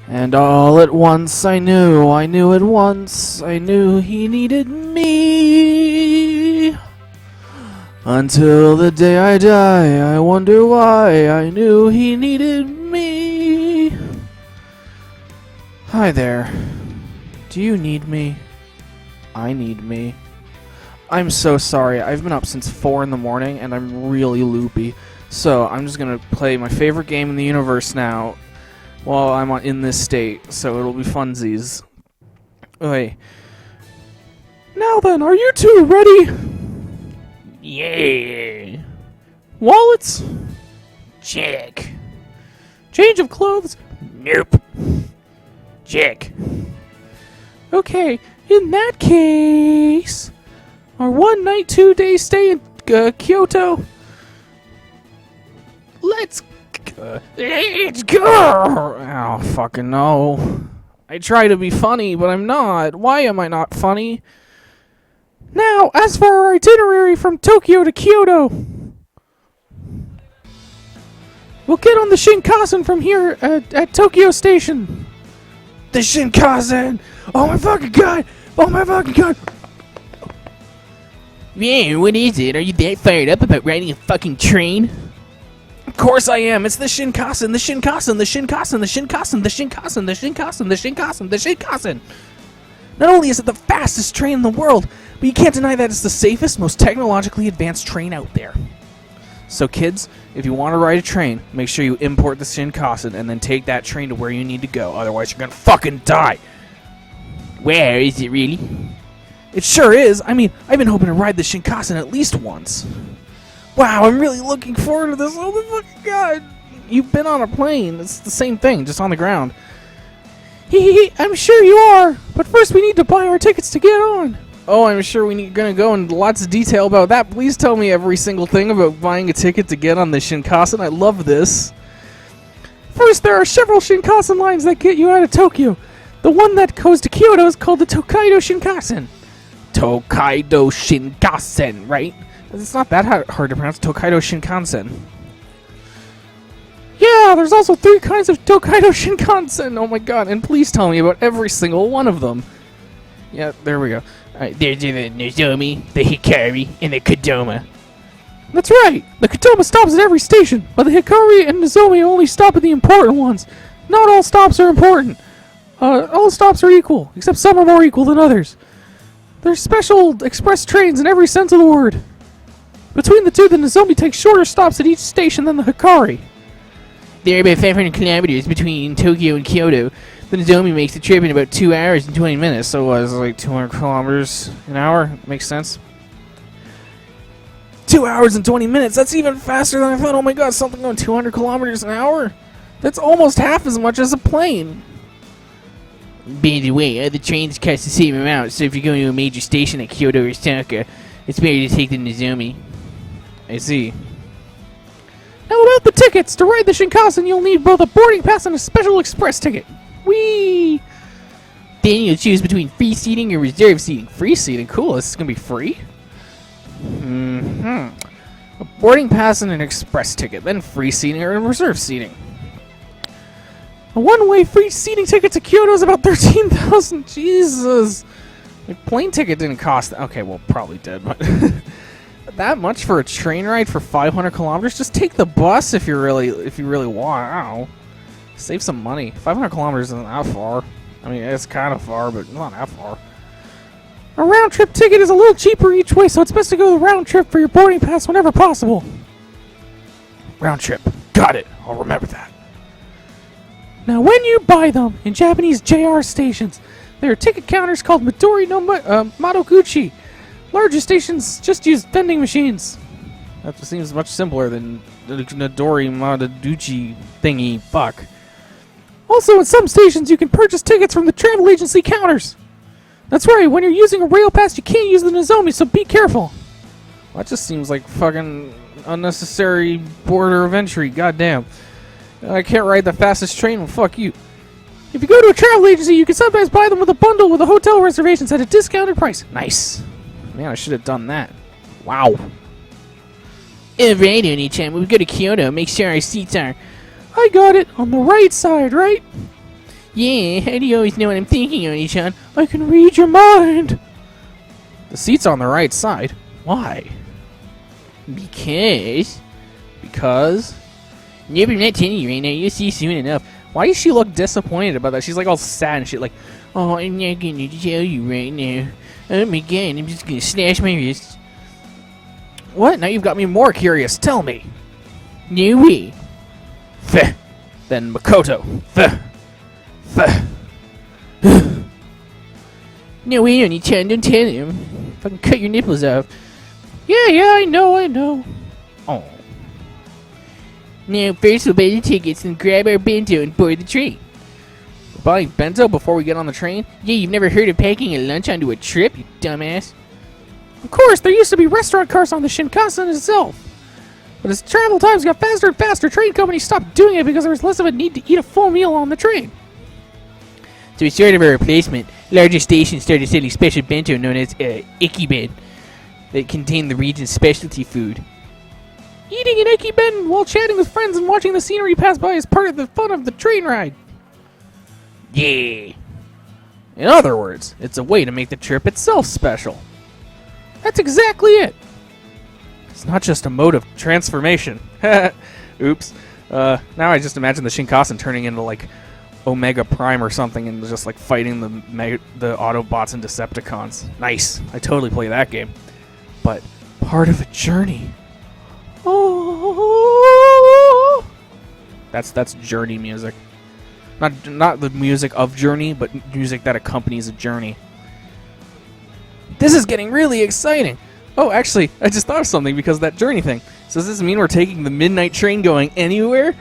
And all at once I knew at once, I knew he needed me. Until the day I die, I wonder why I knew he needed me. Hi there. Do you need me? I need me. I'm so sorry. I've been up since 4 in the morning and I'm really loopy. So I'm just gonna play my favorite game in the universe now while I'm in this state. So it'll be funsies. Okay. Now then, are you two ready? Yeah. Wallets? Check. Change of clothes? Nope. Check. Okay, in that case, our 1 night, 2 day stay in Kyoto. Let's go. Oh, fucking no. I try to be funny, but I'm not. Why am I not funny? Now, as for our itinerary from Tokyo to Kyoto, we'll get on the Shinkansen from here at Tokyo Station. The Shinkansen! Oh my fucking god! Oh my fucking god! Man, what is it? Are you that fired up about riding a fucking train? Of course I am. It's the Shinkansen, the Shinkansen, the Shinkansen, the Shinkansen, the Shinkansen, the Shinkansen, the Shinkansen, the Shinkansen. Not only is it the fastest train in the world, but you can't deny that it's the safest, most technologically advanced train out there. So kids, if you want to ride a train, make sure you import the Shinkansen and then take that train to where you need to go. Otherwise, you're gonna fucking die. Where is it really? It sure is. I mean, I've been hoping to ride the Shinkansen at least once. Wow, I'm really looking forward to this. Oh my fucking god! You've been on a plane. It's the same thing, just on the ground. Hee, I'm sure you are. But first, we need to buy our tickets to get on. Oh, I'm sure gonna go into lots of detail about that. Please tell me every single thing about buying a ticket to get on the Shinkansen. I love this. First, there are several Shinkansen lines that get you out of Tokyo. The one that goes to Kyoto is called the Tokaido Shinkansen. Tokaido Shinkansen, right? It's not that hard to pronounce. Tokaido Shinkansen. Yeah, there's also 3 kinds of Tokaido Shinkansen. Oh my god, and please tell me about every single one of them. Yeah, there we go. Alright, there's the Nozomi, the Hikari, and the Kodama. That's right! The Kodama stops at every station, but the Hikari and Nozomi only stop at the important ones. Not all stops are important. All stops are equal, except some are more equal than others. There's special express trains in every sense of the word. Between the two, the Nozomi takes shorter stops at each station than the Hikari. There are about 500 kilometers between Tokyo and Kyoto. The Nozomi makes the trip in about 2 hours and 20 minutes, so it's like 200 kilometers an hour. Makes sense. 2 hours and 20 minutes? That's even faster than I thought. Oh my god, something going 200 kilometers an hour? That's almost half as much as a plane. By the way, other trains cost the same amount, so if you're going to a major station at Kyoto or Osaka, it's better to take the Nozomi. I see. Now about the tickets! To ride the Shinkansen, you'll need both a boarding pass and a special express ticket. Whee! Then you'll choose between free seating or reserved seating. Free seating? Cool, this is gonna be free? A boarding pass and an express ticket, then free seating or reserved seating. A one-way free seating ticket to Kyoto is about 13,000. Jesus! My plane ticket didn't cost... Okay, well, probably did, but... that much for a train ride for 500 kilometers? Just take the bus if you really want. I don't know. Save some money. 500 kilometers isn't that far. I mean, it's kind of far, but not that far. A round-trip ticket is a little cheaper each way, so it's best to go the round trip for your boarding pass whenever possible. Round trip. Got it. I'll remember that. Now, when you buy them in Japanese JR stations, there are ticket counters called Midori no Madoguchi. Larger stations just use vending machines. That just seems much simpler than the Midori Madoguchi thingy. Fuck. Also, at some stations, you can purchase tickets from the travel agency counters. That's right, when you're using a rail pass, you can't use the Nozomi, so be careful. Well, that just seems like fucking unnecessary border of entry. Goddamn. I can't ride the fastest train. Well, fuck you. If you go to a travel agency, you can sometimes buy them with a bundle with a hotel reservations at a discounted price. Nice. Man, I should have done that. Wow. Alright, Oni-chan, when we go to Kyoto, make sure our seats are... I got it. On the right side, right? Yeah, how do you always know what I'm thinking, Oni-chan? I can read your mind. The seat's on the right side. Why? Because... Because... Nope, I'm not telling you right now. You'll see soon enough. Why does she look disappointed about that? She's like all sad and shit, like, oh, I'm not gonna tell you right now. Oh my god, I'm just gonna slash my wrists. what? Now you've got me more curious. Tell me. No way. Feh. Then Makoto. Feh. Feh. No way, Oni-chan, don't tell him. Fucking cut your nipples off. Yeah, I know. Oh. Now, first we'll buy the tickets and grab our bento and board the train. We're buying bento before we get on the train? Yeah, you've never heard of packing a lunch onto a trip, you dumbass? Of course, there used to be restaurant cars on the Shinkansen itself. But as travel times got faster and faster, train companies stopped doing it because there was less of a need to eat a full meal on the train. So it's sort of a replacement. Larger stations started selling special bento known as ikiben that contained the region's specialty food. Eating an ikiben while chatting with friends and watching the scenery pass by is part of the fun of the train ride. Yeah. In other words, it's a way to make the trip itself special. That's exactly it. It's not just a mode of transformation. Oops. Now I just imagine the Shinkansen turning into like Omega Prime or something and just like fighting the Autobots and Decepticons. Nice. I totally play that game. But part of a journey. Oh. That's Journey music. Not the music of Journey, but music that accompanies a journey. This is getting really exciting. Oh, actually, I just thought of something because of that Journey thing. So does this mean we're taking the midnight train going anywhere?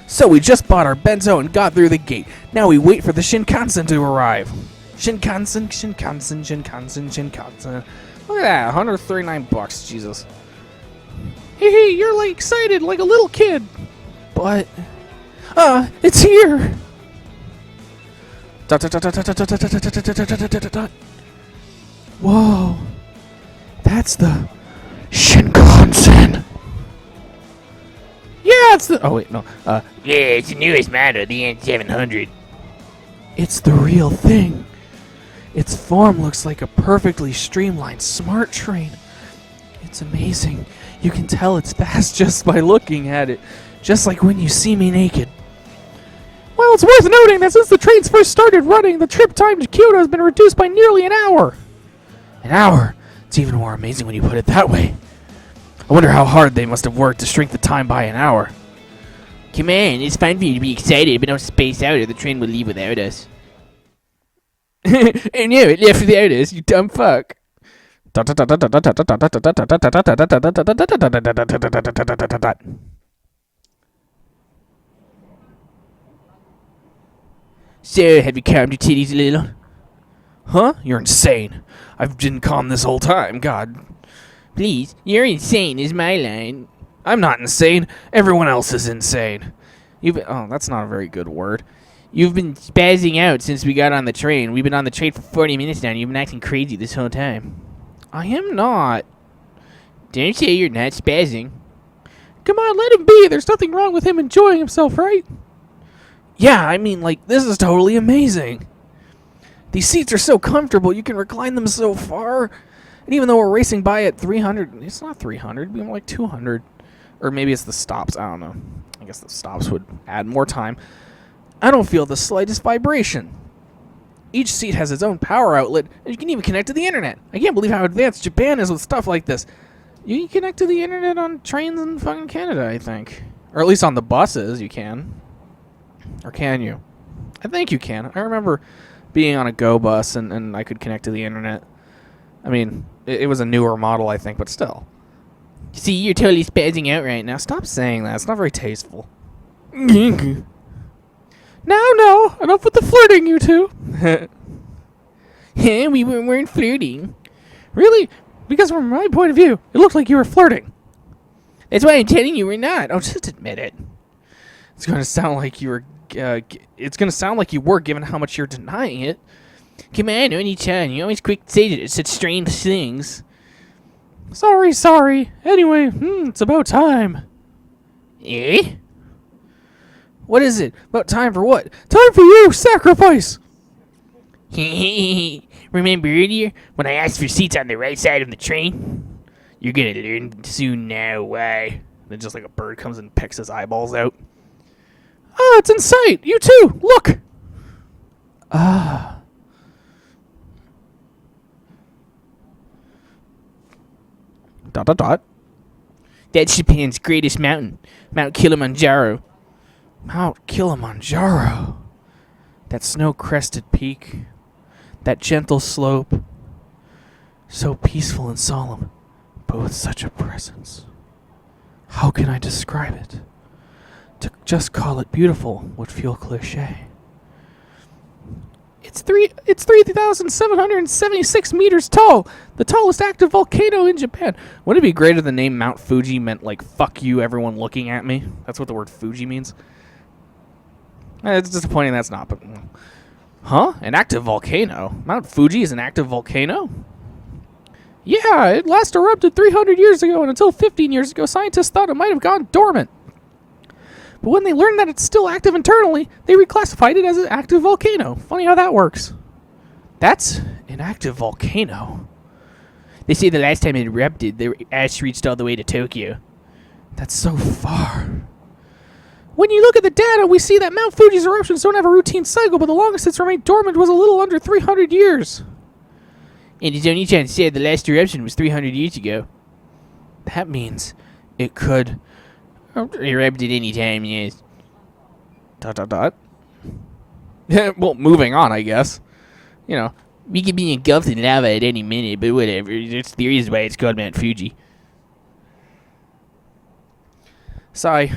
So we just bought our bento and got through the gate. Now we wait for the Shinkansen to arrive. Shinkansen. Look at that, $139, Jesus. Hey, you're like excited like a little kid. But, it's here. Whoa, that's the Shinkansen. Yeah, it's the. Oh wait, no. Yeah, it's the newest model, the N700. It's the real thing. Its form looks like a perfectly streamlined smart train. It's amazing. You can tell it's fast just by looking at it, just like when you see me naked. Well, it's worth noting that since the trains first started running, the trip time to Kyoto has been reduced by nearly an hour. An hour? It's even more amazing when you put it that way. I wonder how hard they must have worked to shrink the time by an hour. Come on, it's fine for you to be excited, but don't space out or the train will leave without us. I knew it left without us, you dumb fuck. So, have you calmed your titties a little? Huh? You're insane. I've been calm this whole time, God. Please, you're insane is my line. I'm not insane. Everyone else is insane. Oh, that's not a very good word. You've been spazzing out since we got on the train. We've been on the train for 40 minutes now, and you've been acting crazy this whole time. I am not. Don't say you're not spazzing. Come on, let him be. There's nothing wrong with him enjoying himself, right? Yeah, I mean, like, this is totally amazing. These seats are so comfortable. You can recline them so far. And even though we're racing by at 300, it's not 300, it'd be more like 200. Or maybe it's the stops. I don't know. I guess the stops would add more time. I don't feel the slightest vibration. Each seat has its own power outlet, and you can even connect to the internet. I can't believe how advanced Japan is with stuff like this. You can connect to the internet on trains in fucking Canada, I think. Or at least on the buses, you can. Or can you? I think you can. I remember being on a Go bus, and I could connect to the internet. I mean, it was a newer model, I think, but still. See, you're totally spazzing out right now. Now, stop saying that. It's not very tasteful. No, enough with the flirting, you two. Yeah, we weren't flirting. Really? Because from my point of view, it looked like you were flirting. That's why I'm telling you we're not. Oh, just admit it. It's going to sound like you were. It's going to sound like you were, given how much you're denying it. Come on, Oni-chan. You're always quick to say such strange things. Sorry. Anyway, it's about time. Eh? What is it? About time for what? Time for you! Sacrifice! Remember earlier when I asked for seats on the right side of the train? You're gonna learn soon now why. Then just like a bird comes and picks his eyeballs out. Ah, it's in sight! You too! Look! Ah. Dot. That's Japan's greatest mountain, Mount Kilimanjaro. Mount Kilimanjaro. That snow-crested peak. That gentle slope. So peaceful and solemn, but with such a presence. How can I describe it? To just call it beautiful would feel cliché. It's 3,776 meters tall, the tallest active volcano in Japan. Wouldn't it be great if the name Mount Fuji meant like "fuck you, everyone looking at me"? That's what the word Fuji means. It's disappointing that's not. But huh? An active volcano? Mount Fuji is an active volcano? Yeah, it last erupted 300 years ago, and until 15 years ago, scientists thought it might have gone dormant. But when they learned that it's still active internally, they reclassified it as an active volcano. Funny how that works. That's an active volcano. They say the last time it erupted, the ash reached all the way to Tokyo. That's so far. When you look at the data, we see that Mount Fuji's eruptions don't have a routine cycle, but the longest it's remained dormant was a little under 300 years. And it's only chance said the last eruption was 300 years ago. That means it could erupt at any time, yes. Dot. Well, moving on, I guess. You know, we could be engulfed in lava at any minute, but whatever. There's theories why it's called Mount Fuji. Sigh.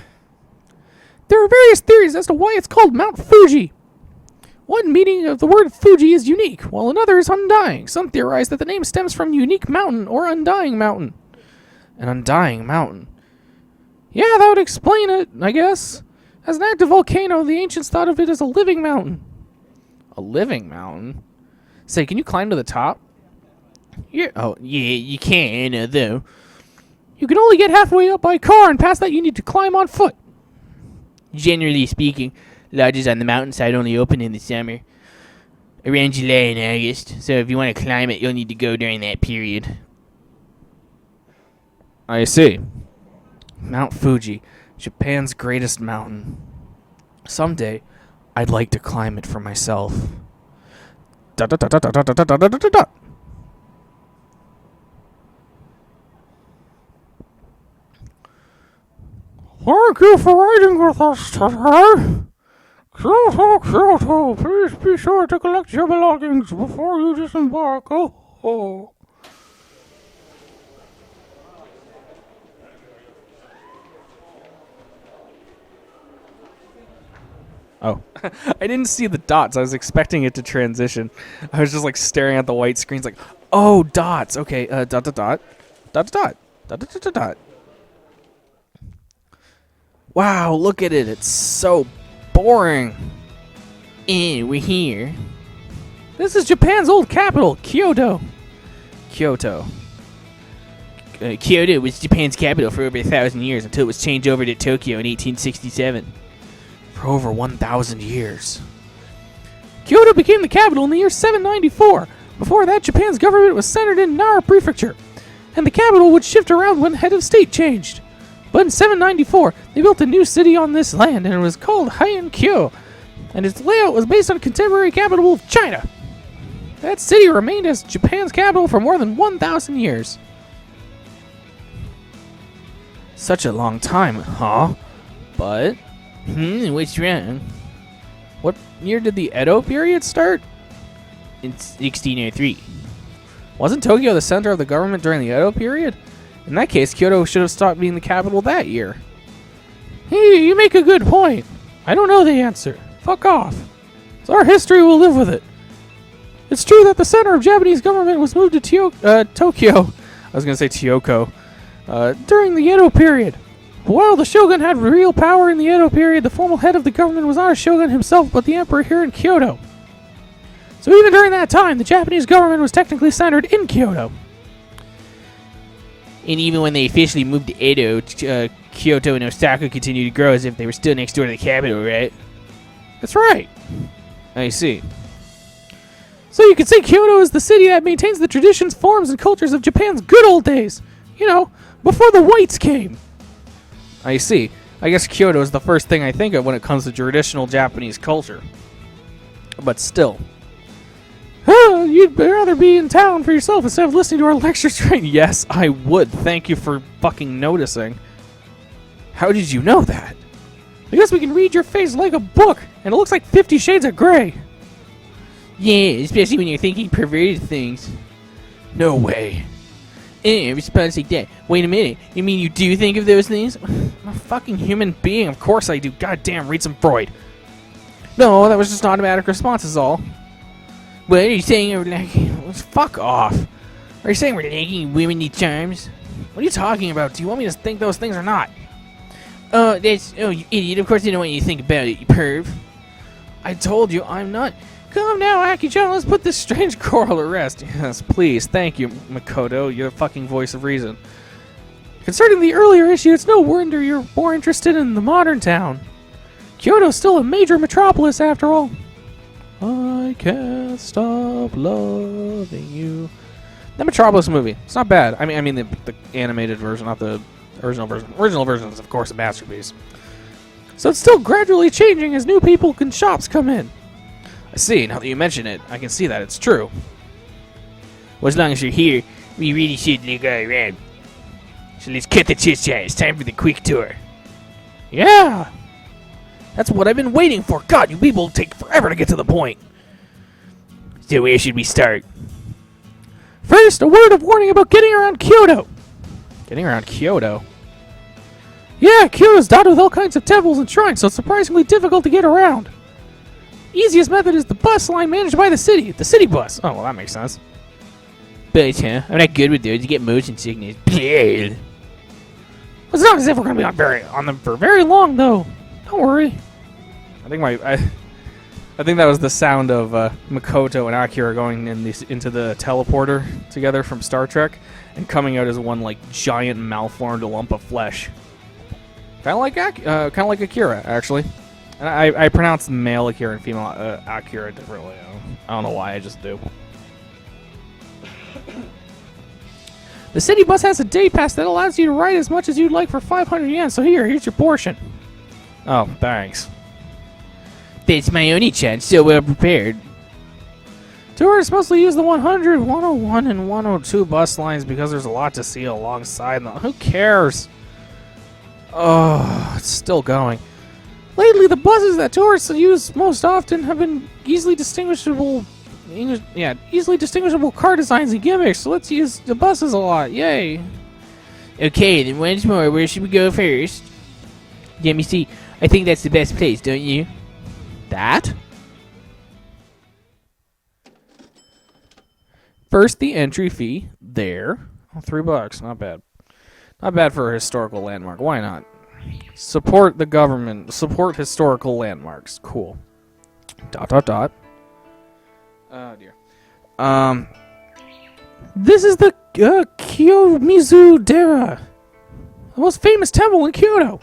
There are various theories as to why it's called Mount Fuji. One meaning of the word Fuji is unique, while another is undying. Some theorize that the name stems from unique mountain or undying mountain. An undying mountain. Yeah, that would explain it, I guess. As an active volcano, the ancients thought of it as a living mountain. A living mountain? Say, can you climb to the top? Yeah, you can, though. You can only get halfway up by car, and past that you need to climb on foot. Generally speaking, lodges on the mountainside only open in the summer, around July and August. So if you want to climb it, you'll need to go during that period. I see. Mount Fuji, Japan's greatest mountain. Someday, I'd like to climb it for myself. Dot. Thank you for riding with us today. Kyoto, please be sure to collect your belongings before you disembark. Oh. I didn't see the dots. I was expecting it to transition. I was just like staring at the white screens like, oh, dots. Okay, dot. Wow, look at it. It's so boring. And we're here. This is Japan's old capital, Kyoto. Kyoto was Japan's capital for over 1,000 years until it was changed over to Tokyo in 1867. For over 1,000 years. Kyoto became the capital in the year 794. Before that, Japan's government was centered in Nara Prefecture, and the capital would shift around when head of state changed. But in 794, they built a new city on this land, and it was called Heian-kyo, and its layout was based on contemporary capital of China. That city remained as Japan's capital for more than 1,000 years. Such a long time, huh? But... what's wrong? What year did the Edo period start? In 1603. Wasn't Tokyo the center of the government during the Edo period? In that case, Kyoto should have stopped being the capital that year. Hey, you make a good point. I don't know the answer. Fuck off. It's our history, we'll live with it. It's true that the center of Japanese government was moved to Tokyo. I was going to say Kyoko. During the Edo period. But while the shogun had real power in the Edo period, the formal head of the government was not a shogun himself, but the emperor here in Kyoto. So even during that time, the Japanese government was technically centered in Kyoto. And even when they officially moved to Edo, Kyoto and Osaka continued to grow as if they were still next door to the capital, right? That's right. I see. So you could say Kyoto is the city that maintains the traditions, forms, and cultures of Japan's good old days. You know, before the whites came. I see. I guess Kyoto is the first thing I think of when it comes to traditional Japanese culture. But still. You'd rather be in town for yourself instead of listening to our lectures, right? Yes, I would. Thank you for fucking noticing. How did you know that? Because we can read your face like a book, and it looks like 50 Shades of Grey. Yeah, especially when you're thinking perverted things. No way. Response like that. Wait a minute. You mean you do think of those things? I'm a fucking human being. Of course I do. Goddamn, read some Freud. No, that was just an automatic response is all. What are you saying? Fuck off. Are you saying we're lacking womanly charms? What are you talking about? Do you want me to think those things or not? Oh, you idiot. Of course I don't want you to think about it, you perv. I told you I'm not. Come now, Aki-chan, let's put this strange quarrel to rest. Yes, please. Thank you, Makoto. You're the fucking voice of reason. Concerning the earlier issue, it's no wonder you're more interested in the modern town. Kyoto's still a major metropolis, after all. I can't stop loving you. The Metropolis movie. It's not bad. I mean the animated version, not the original version. Original version is, of course, a masterpiece. So it's still gradually changing as new people and shops come in. I see. Now that you mention it, I can see that. It's true. Well, as long as you're here, we really should look around. So let's cut the chit-chat. It's time for the quick tour. Yeah! That's what I've been waiting for. God, you people take forever to get to the point. So where should we start? First, a word of warning about getting around Kyoto. Getting around Kyoto? Yeah, Kyoto's dotted with all kinds of temples and shrines, so it's surprisingly difficult to get around. Easiest method is the bus line managed by the city bus. Oh, well, that makes sense. But, I'm not good with those. You get motion sickness. It's not as if we're going to be on them for very long, though. Don't worry. I think that was the sound of Makoto and Akira going into the teleporter together from Star Trek and coming out as one like giant malformed lump of flesh. Kind of like Akira, actually. And I pronounce male Akira and female Akira differently. I don't know why. I just do. The city bus has a day pass that allows you to ride as much as you'd like for 500 yen. So here's your portion. Oh, thanks. That's my only chance, so well prepared. Tourists mostly use the 100, 101, and 102 bus lines because there's a lot to see alongside them. Who cares? Oh, it's still going. Lately, the buses that tourists use most often have been easily distinguishable car designs and gimmicks, so let's use the buses a lot. Yay. Okay, then once more, where should we go first? Let me see. I think that's the best place, don't you? That? First, the entry fee. There. Oh, $3. Not bad. Not bad for a historical landmark. Why not? Support the government. Support historical landmarks. Cool. ... Oh, dear. This is the Kiyomizu-dera. The most famous temple in Kyoto.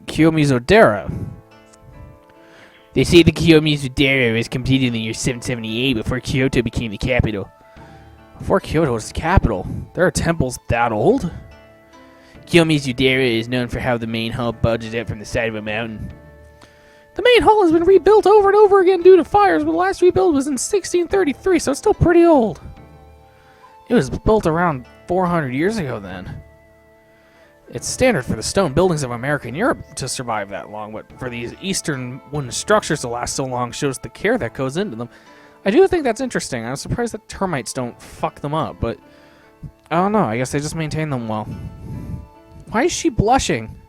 Kiyomizu-dera. They say the Kiyomizu-dera was completed in the year 778 before Kyoto became the capital. Before Kyoto was the capital? There are temples that old? Kiyomizu-dera is known for how the main hall bulges out from the side of a mountain. The main hall has been rebuilt over and over again due to fires, but the last rebuild was in 1633, so it's still pretty old. It was built around 400 years ago then. It's standard for the stone buildings of America and Europe to survive that long, but for these eastern wooden structures to last so long shows the care that goes into them. I do think that's interesting. I'm surprised that termites don't fuck them up, but I don't know. I guess they just maintain them well. Why is she blushing?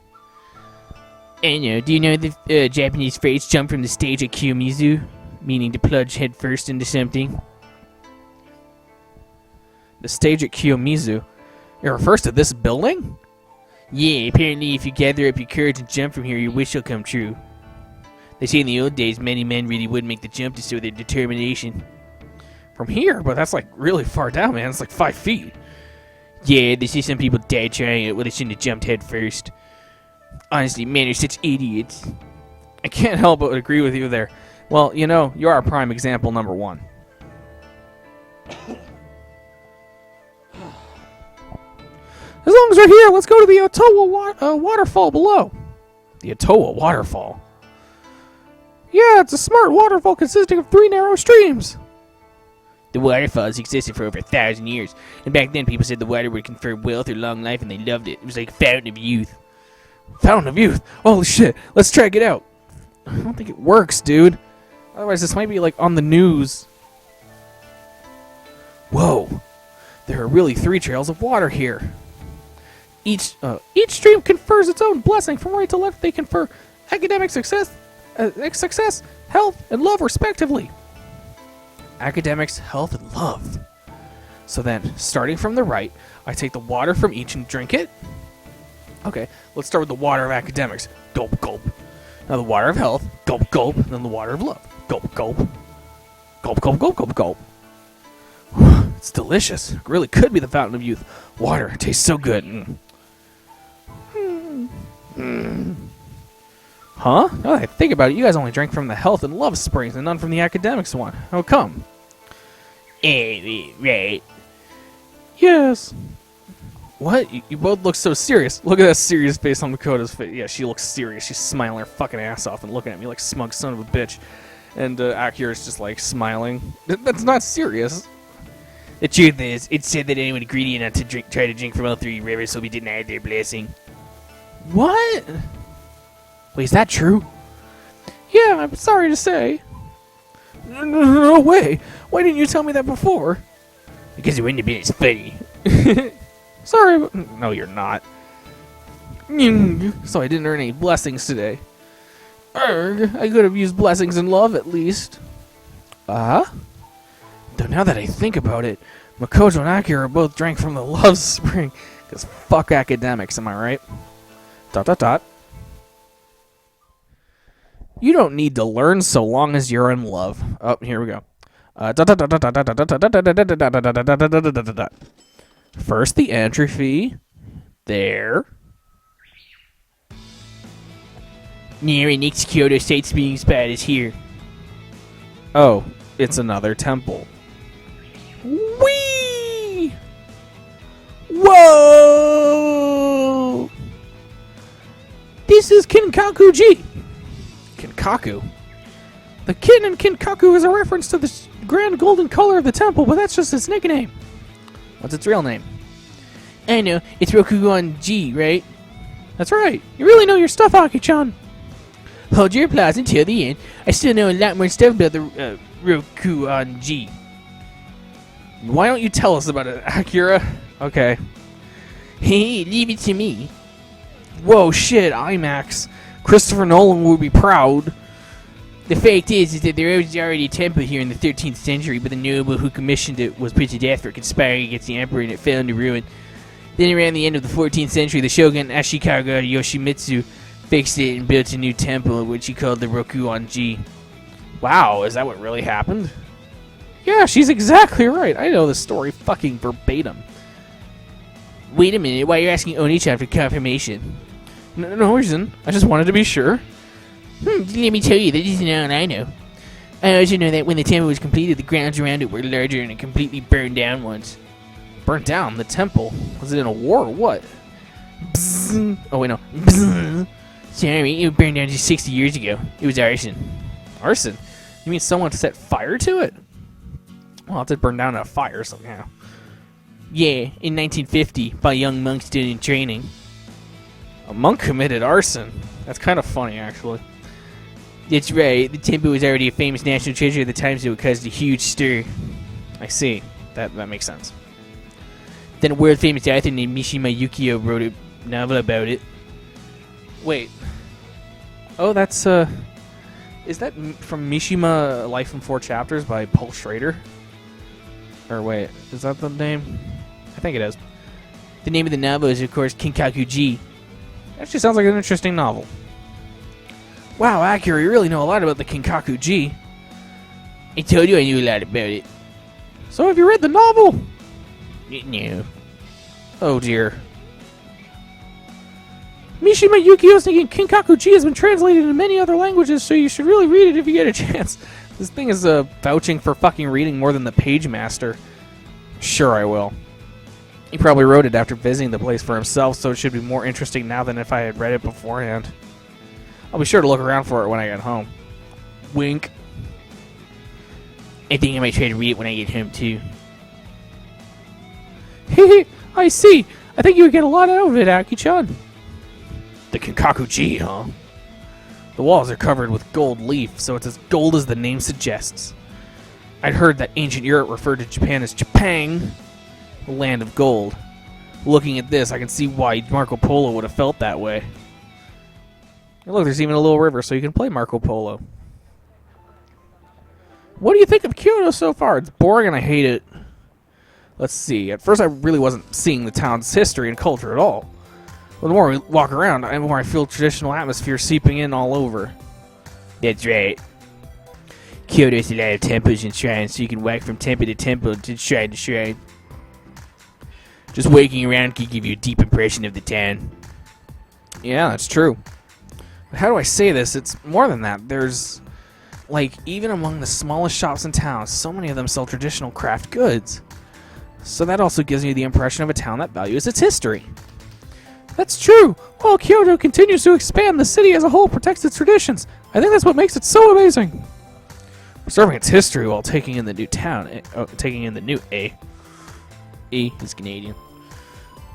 I know. Do you know the Japanese phrase "jump from the stage at Kiyomizu," meaning to plunge headfirst into something? The stage at Kiyomizu? It refers to this building? Yeah, apparently if you gather up your courage and jump from here, your wish will come true. They say in the old days, many men really would make the jump to show their determination. From here? But that's like really far down, man. It's like 5 feet. Yeah, they say some people died trying it. Well, they shouldn't have jumped head first. Honestly, men are such idiots. I can't help but agree with you there. Well, you know, you are prime example number one. As long as we're here, let's go to the Ottawa waterfall below. The Ottawa waterfall? Yeah, it's a smart waterfall consisting of 3 narrow streams. The waterfalls existed for over 1,000 years, and back then people said the water would confer wealth or long life, and they loved it. It was like a fountain of youth. Fountain of youth? Holy shit, let's check it out. I don't think it works, dude. Otherwise, this might be like on the news. Whoa, there are really 3 trails of water here. Each stream confers its own blessing. From right to left, they confer academic success, health, and love, respectively. Academics, health, and love. So then, starting from the right, I take the water from each and drink it. Okay, let's start with the water of academics. Gulp, gulp. Now the water of health. Gulp, gulp. And then the water of love. Gulp, gulp. Gulp, gulp, gulp, gulp, gulp. It's delicious. It really could be the fountain of youth. Water tastes so good. Huh? Now that I think about it, you guys only drank from the health and love springs and none from the academics one. How come? Right. Yes. What? You both look so serious. Look at that serious face on Makoto's face. Yeah, she looks serious. She's smiling her fucking ass off and looking at me like smug son of a bitch. And Akira's just like smiling. That's not serious. The truth is, it said that anyone greedy enough to try to drink from all 3 rivers will be denied their blessing. What? Wait, is that true? Yeah, I'm sorry to say. No way. Why didn't you tell me that before? Because it wouldn't have been as funny. Sorry, but no, you're not. So I didn't earn any blessings today. Erg, I could have used blessings in love at least. Though now that I think about it, Makoto and Akira both drank from the love spring. Because fuck academics, am I right? ... You don't need to learn so long as you're in love. Oh, here we go. First, the entry fee. There. Near next Kyoto sightseeing spot is here. Oh, it's another temple. Whee! Whoa! This is Kinkaku-ji. Kinkaku? The kin in Kinkaku is a reference to the grand golden color of the temple, but that's just its nickname. What's its real name? I know, it's Rokugan-ji, right? That's right. You really know your stuff, Aki-chan. Hold your applause until the end. I still know a lot more stuff about the Rokugan-ji. Why don't you tell us about it, Akira? Okay. Hey, leave it to me. Whoa, shit, IMAX. Christopher Nolan would be proud. The fact is that there was already a temple here in the 13th century, but the noble who commissioned it was put to death for conspiring against the emperor, and it fell into ruin. Then around the end of the 14th century, the shogun Ashikaga Yoshimitsu fixed it and built a new temple, which he called the Rokugan-ji. Wow, is that what really happened? Yeah, she's exactly right. I know the story fucking verbatim. Wait a minute, why are you asking Oni-chan for confirmation? No reason. I just wanted to be sure. Let me tell you, that isn't all I know. I also know that when the temple was completed, the grounds around it were larger and it completely burned down once. Burnt down? The temple? Was it in a war or what? Bzzz. Oh, wait, no. Bzzz. Sorry, it burned down just 60 years ago. It was arson. Arson? You mean someone set fire to it? Well, it did burn down in a fire somehow. Yeah, in 1950, by young monks still in training. A monk committed arson? That's kind of funny, actually. That's right. The temple was already a famous national treasure at the time, so it caused a huge stir. I see. That makes sense. Then a world-famous author named Mishima Yukio wrote a novel about it. Wait. Oh, that's, is that from Mishima Life in 4 Chapters by Paul Schrader? Or wait, is that the name? I think it is. The name of the novel is, of course, Kinkaku-ji. Actually sounds like an interesting novel. Wow, Akira, you really know a lot about the Kinkaku-ji. I told you I knew a lot about it. So have you read the novel? No. Oh dear. Mishima Yukio's Kinkaku-ji has been translated into many other languages, so you should really read it if you get a chance. This thing is vouching for fucking reading more than the page master. Sure I will. He probably wrote it after visiting the place for himself, so it should be more interesting now than if I had read it beforehand. I'll be sure to look around for it when I get home. Wink. I think I might try to read it when I get home, too. Hehe, I see. I think you would get a lot out of it, Aki-chan. The Kinkaku-ji, huh? The walls are covered with gold leaf, so it's as gold as the name suggests. I'd heard that ancient Europe referred to Japan as Japan, the land of gold. Looking at this, I can see why Marco Polo would have felt that way. And look, there's even a little river, so you can play Marco Polo. What do you think of Kyoto so far? It's boring and I hate it. Let's see. At first, I really wasn't seeing the town's history and culture at all. But the more we walk around, the more I feel traditional atmosphere seeping in all over. That's right. Kyoto's a lot of temples and shrines, so you can walk from temple to temple to shrine to shrine. Just walking around can give you a deep impression of the town. Yeah, that's true. But how do I say this? It's more than that. There's, like, even among the smallest shops in town, so many of them sell traditional craft goods. So that also gives me the impression of a town that values its history. That's true. While Kyoto continues to expand, the city as a whole protects its traditions. I think that's what makes it so amazing. Preserving its history while taking in the new town. Taking in the new A. E is Canadian.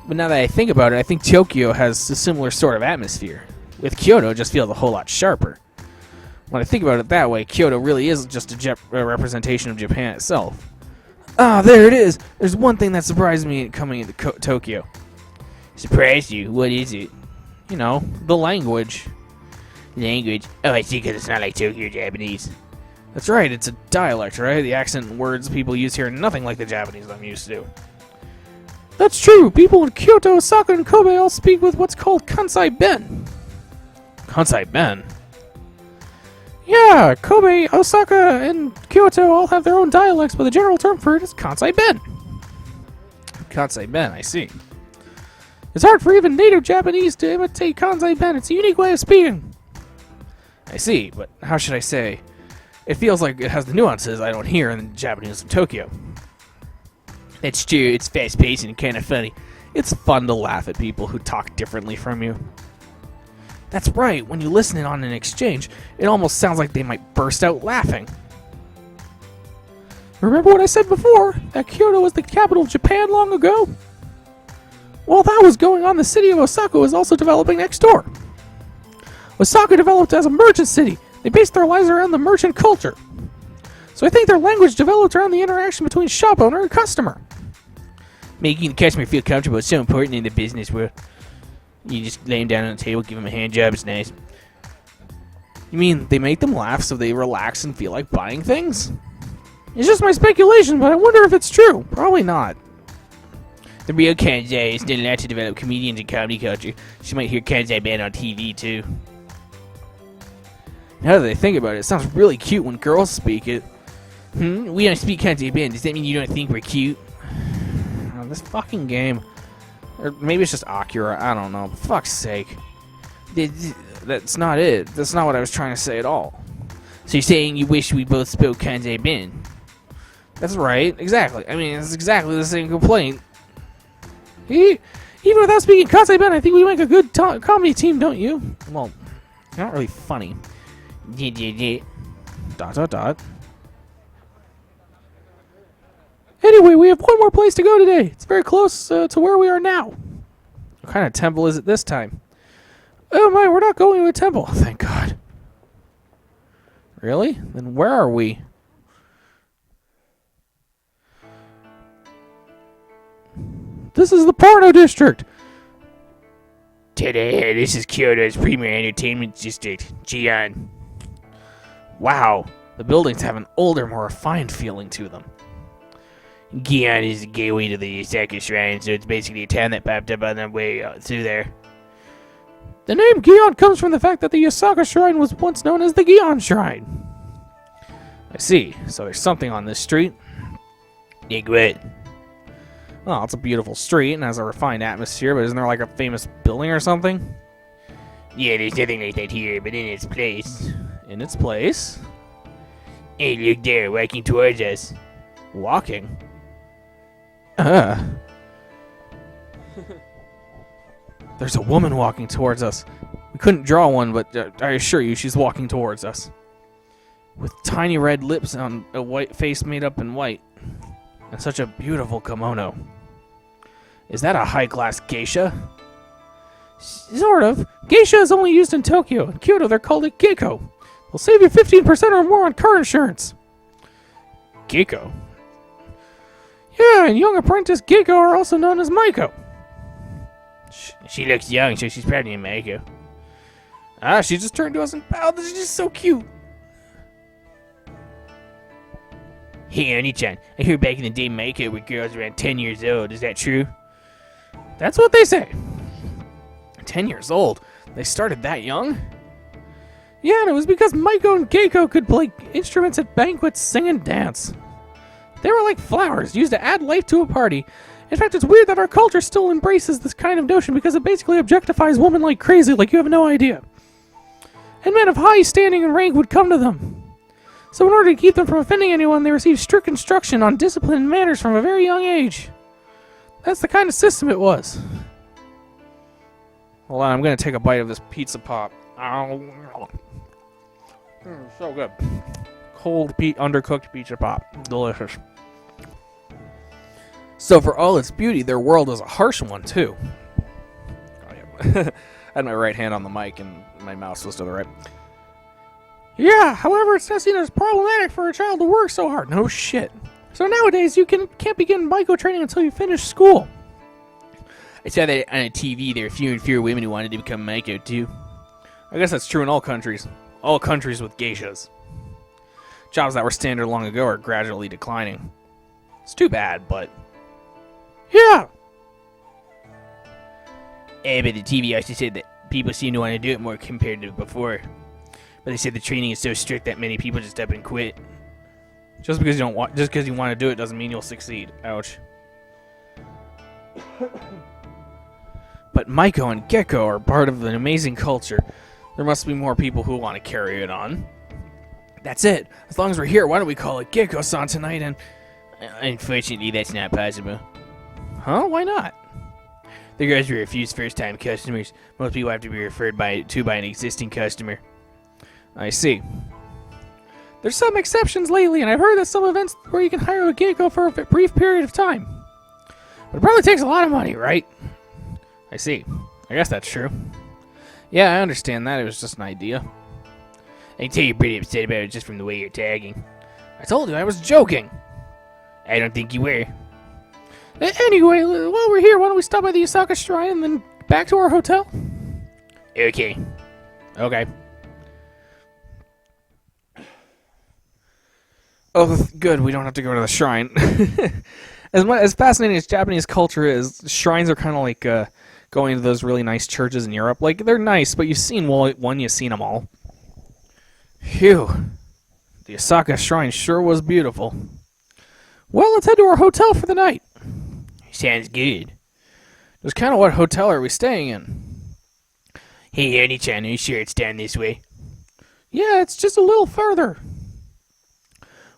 But now that I think about it, I think Tokyo has a similar sort of atmosphere. With Kyoto, it just feels a whole lot sharper. When I think about it that way, Kyoto really is just a representation of Japan itself. Ah, there it is! There's one thing that surprised me coming into Tokyo. Surprised you? What is it? You know, the language. Language? Oh, I see, because it's not like Tokyo Japanese. That's right, it's a dialect, right? The accent and words people use here are nothing like the Japanese I'm used to. That's true! People in Kyoto, Osaka, and Kobe all speak with what's called Kansai Ben. Kansai Ben? Yeah, Kobe, Osaka, and Kyoto all have their own dialects, but the general term for it is Kansai Ben. Kansai Ben, I see. It's hard for even native Japanese to imitate Kansai Ben. It's a unique way of speaking. I see, but how should I say? It feels like it has the nuances I don't hear in the Japanese of Tokyo. That's true. It's fast-paced and kind of funny. It's fun to laugh at people who talk differently from you. That's right. When you listen in on an exchange, it almost sounds like they might burst out laughing. Remember what I said before? That Kyoto was the capital of Japan long ago? While that was going on, the city of Osaka was also developing next door. Osaka developed as a merchant city. They based their lives around the merchant culture. So I think their language developed around the interaction between shop owner and customer. Making the customer feel comfortable is so important in the business world. You just lay him down on the table, give him a hand job, it's nice. You mean they make them laugh so they relax and feel like buying things? It's just my speculation, but I wonder if it's true. Probably not. The real Kansai is still allowed to develop comedians and comedy culture. She might hear Kansai band on TV, too. Now that I think about it, it sounds really cute when girls speak it. We don't speak Kansai band. Does that mean you don't think we're cute? Oh, this fucking game. Or maybe it's just Akira. I don't know. For fuck's sake. That's not it. That's not what I was trying to say at all. So you're saying you wish we both spoke Kansai band? That's right. Exactly. I mean, it's exactly the same complaint. Even without speaking Kansai Ben, I think we make a good comedy team, don't you? Well, you're not really funny. Dot dot dot. Anyway, we have one more place to go today. It's very close to where we are now. What kind of temple is it this time? Oh my, we're not going to a temple. Thank God. Really? Then where are we? This is the porno district. Today, this is Kyoto's premier entertainment district, Gion. Wow, the buildings have an older, more refined feeling to them. Gion is the gateway to the Osaka Shrine, so it's basically a town that popped up on the way through there. The name Gion comes from the fact that the Osaka Shrine was once known as the Gion Shrine. I see, so there's something on this street. Like what? Oh, it's a beautiful street and has a refined atmosphere, but isn't there like a famous building or something? Yeah, there's nothing like that here, but in its place. In its place? Hey, look there, walking towards us. Walking? There's a woman walking towards us. We couldn't draw one, but I assure you she's walking towards us. With tiny red lips on a white face made up in white. And such a beautiful kimono. Is that a high-class geisha? Sort of. Geisha is only used in Tokyo. In Kyoto, they're called a geiko. They'll save you 15% or more on car insurance. Geiko? Yeah, and young apprentice geiko are also known as maiko. She looks young, so she's probably a Maiko. Ah, she just turned to us and bowed. She's just so cute. Hey, Oni-chan, I heard back in the day Maiko were girls around 10 years old. Is that true? That's what they say. 10 years old? They started that young? Yeah, and it was because Maiko and Geiko could play instruments at banquets, sing, and dance. They were like flowers, used to add life to a party. In fact, it's weird that our culture still embraces this kind of notion because it basically objectifies women like crazy, like you have no idea. And men of high standing and rank would come to them. So in order to keep them from offending anyone, they received strict instruction on discipline and manners from a very young age. That's the kind of system it was. Hold on, I'm going to take a bite of this pizza pop. So good. Cold, undercooked pizza pop. Delicious. So for all its beauty, their world is a harsh one, too. Oh, yeah. I had my right hand on the mic and my mouse was to the right. Yeah, however, it's not seen as problematic for a child to work so hard. No shit. So nowadays, you can't begin Maiko training until you finish school. I saw that on a TV. There are fewer and fewer women who wanted to become Maiko, too. I guess that's true in all countries. All countries with geishas. Jobs that were standard long ago are gradually declining. It's too bad, but... Yeah! But the TV also said that people seem to want to do it more compared to before. But they said the training is so strict that many people just up and quit. Just because you want to do it doesn't mean you'll succeed. Ouch. But Maiko and Gecko are part of an amazing culture. There must be more people who want to carry it on. That's it. As long as we're here, why don't we call it Gecko-san tonight and... Unfortunately, that's not possible. Huh? Why not? The girls will refuse first-time customers. Most people have to be referred by an existing customer. I see. There's some exceptions lately, and I've heard that some events where you can hire a Gecko for a brief period of time. But it probably takes a lot of money, right? I see. I guess that's true. Yeah, I understand that. It was just an idea. I can tell you're pretty upset about it just from the way you're tagging. I told you I was joking. I don't think you were. Anyway, while we're here, why don't we stop by the Osaka Shrine and then back to our hotel? Okay. Okay. Oh, good. We don't have to go to the shrine. As fascinating as Japanese culture is, shrines are kind of like going to those really nice churches in Europe. Like, they're nice, but you've seen one, you've seen them all. Phew. The Osaka Shrine sure was beautiful. Well, let's head to our hotel for the night. Sounds good. Just kind of what hotel are we staying in? Hey, Oni-chan, are you sure it's down this way? Yeah, it's just a little further.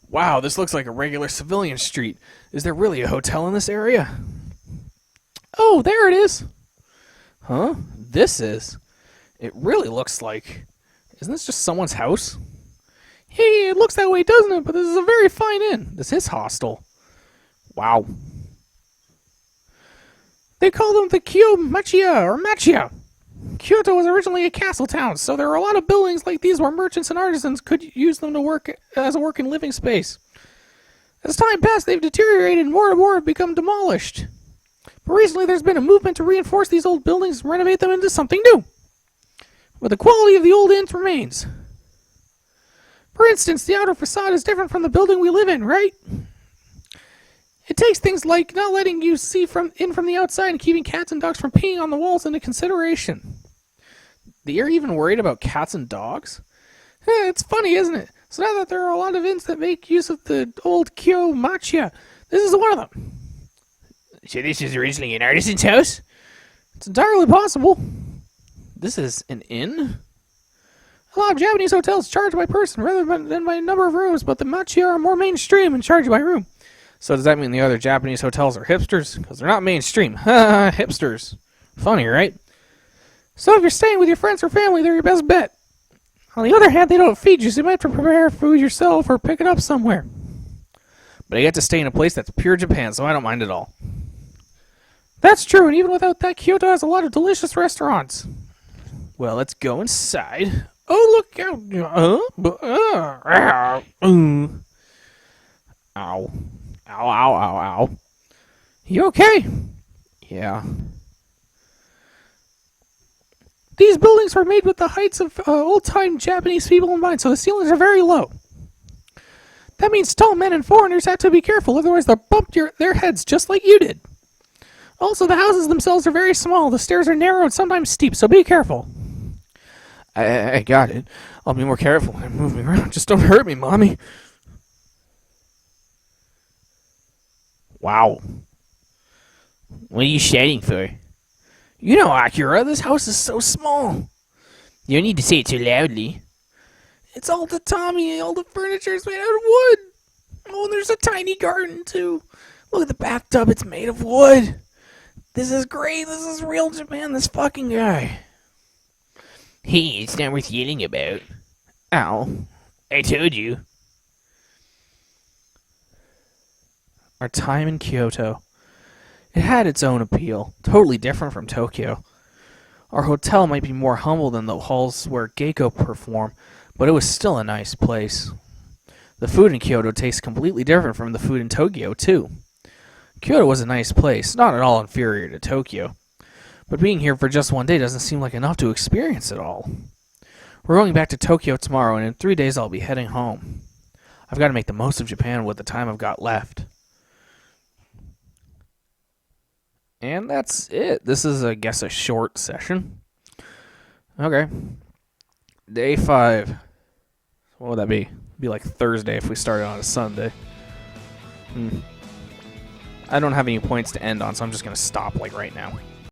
Wow, this looks like a regular civilian street. Is there really a hotel in this area? Oh, there it is. Huh? This is? It really looks like... Isn't this just someone's house? Hey, it looks that way, doesn't it? But this is a very fine inn. This is hostel. Wow. They call them the Kyoto or Machia. Kyoto was originally a castle town, so there are a lot of buildings like these where merchants and artisans could use them to work as a work and living space. As time passed, they've deteriorated and more and more have become demolished. But recently there's been a movement to reinforce these old buildings and renovate them into something new. But the quality of the old inns remains. For instance, the outer facade is different from the building we live in, right? It takes things like not letting you see in from the outside and keeping cats and dogs from peeing on the walls into consideration. They're even worried about cats and dogs? It's funny, isn't it? So now that there are a lot of inns that make use of the old Kyo Machia, this is one of them. So this was originally an artisan's house? It's entirely possible. This is an inn? A lot of Japanese hotels charge by person rather than by number of rooms, but the machi are more mainstream and charge by room. So does that mean the other Japanese hotels are hipsters? Because they're not mainstream. Hipsters. Funny, right? So if you're staying with your friends or family, they're your best bet. On the other hand, they don't feed you, so you might have to prepare food yourself or pick it up somewhere. But I get to stay in a place that's pure Japan, so I don't mind at all. That's true, and even without that, Kyoto has a lot of delicious restaurants. Well, let's go inside. Oh, look out. Ow. Ow, ow, ow, ow. You okay? Yeah. These buildings were made with the heights of old-time Japanese people in mind, so the ceilings are very low. That means tall men and foreigners have to be careful, otherwise they'll bump their heads just like you did. Also, the houses themselves are very small. The stairs are narrow and sometimes steep, so be careful. I got it. I'll be more careful when I'm moving around. Just don't hurt me, Mommy. Wow. What are you shouting for? You know, Akira, this house is so small. You don't need to say it so loudly. It's all tatami. All the furniture is made out of wood. Oh, and there's a tiny garden, too. Look at the bathtub. It's made of wood. This is great. This is real Japan. This fucking guy. Hey, it's not worth yelling about. Ow. I told you. Our time in Kyoto. It had its own appeal, totally different from Tokyo. Our hotel might be more humble than the halls where geiko perform, but it was still a nice place. The food in Kyoto tastes completely different from the food in Tokyo, too. Kyoto was a nice place, not at all inferior to Tokyo. But being here for just one day doesn't seem like enough to experience it all. We're going back to Tokyo tomorrow, and in 3 days I'll be heading home. I've got to make the most of Japan with the time I've got left. And that's it. This is, I guess, a short session. Okay. Day 5. What would that be? It'd be like Thursday if we started on a Sunday. I don't have any points to end on, so I'm just going to stop like right now.